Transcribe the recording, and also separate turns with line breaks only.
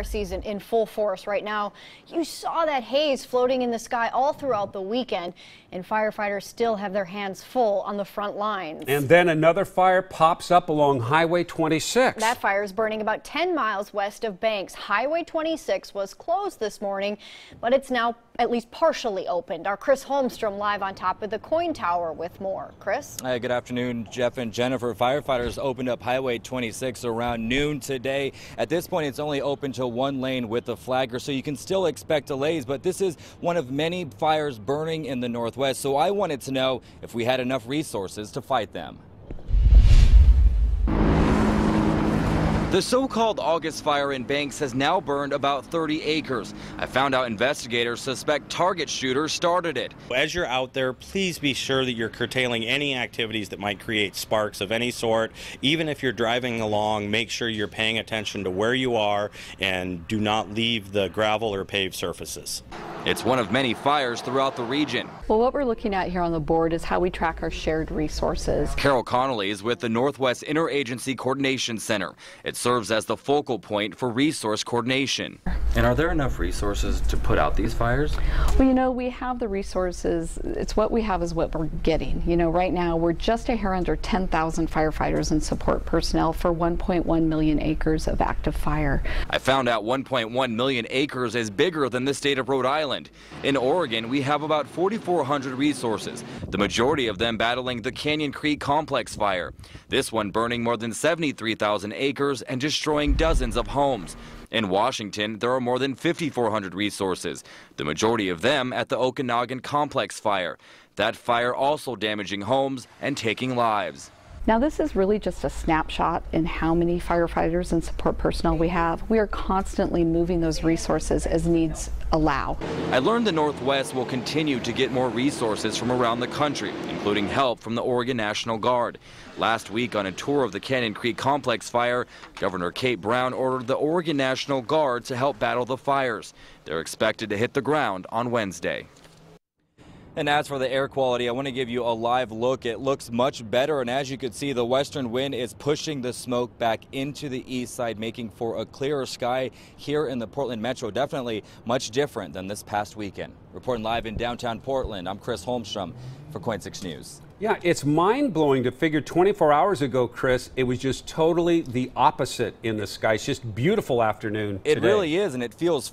Season in full force right now. You saw that haze floating in the sky all throughout the weekend, and firefighters still have their hands full on the front lines.
And then another fire pops up along Highway 26.
That fire is burning about 10 miles west of Banks. Highway 26 was closed this morning, but it's now at least partially opened. Our Chris Holmstrom live on top of the coin tower with more. Chris?
Hi, good afternoon, Jeff and Jennifer. Firefighters opened up Highway 26 around noon today. At this point, it's only open to one lane with the flagger, so you can still expect delays, but this is one of many fires burning in the Northwest, so I wanted to know if we had enough resources to fight them. The so-called August fire in Banks has now burned about 30 acres. I found out investigators suspect target shooters started it.
As you're out there, please be sure that you're curtailing any activities that might create sparks of any sort. Even if you're driving along, make sure you're paying attention to where you are and do not leave the gravel or paved surfaces.
It's one of many fires throughout the region.
Well, what we're looking at here on the board is how we track our shared resources.
Carol Connolly is with the Northwest Interagency Coordination Center. It serves as the focal point for resource coordination. And are there enough resources to put out these fires?
Well, you know, we have the resources. It's what we have is what we're getting. You know, right now we're just a hair under 10,000 firefighters and support personnel for 1.1 million acres of active fire.
I found out 1.1 million acres is bigger than the state of Rhode Island. In Oregon, we have about 4,400 resources, the majority of them battling the Canyon Creek Complex fire. This one burning more than 73,000 acres and destroying dozens of homes. In Washington, there are more than 5,400 resources, the majority of them at the Okanagan Complex fire. That fire also damaging homes and taking lives.
Now, this is really just a snapshot in how many firefighters and support personnel we have. We are constantly moving those resources as needs allow.
I learned the Northwest will continue to get more resources from around the country, including help from the Oregon National Guard. Last week, on a tour of the Canyon Creek Complex fire, Governor Kate Brown ordered the Oregon National Guard to help battle the fires. They're expected to hit the ground on Wednesday. And as for the air quality, I want to give you a live look. It looks much better, and as you can see, the western wind is pushing the smoke back into the east side, making for a clearer sky here in the Portland metro. Definitely much different than this past weekend. Reporting live in downtown Portland, I'm Chris Holmstrom for KOIN 6 News.
Yeah, it's mind-blowing to figure 24 hours ago, Chris, it was just totally the opposite in the sky. It's just beautiful afternoon today.
It really is, and it feels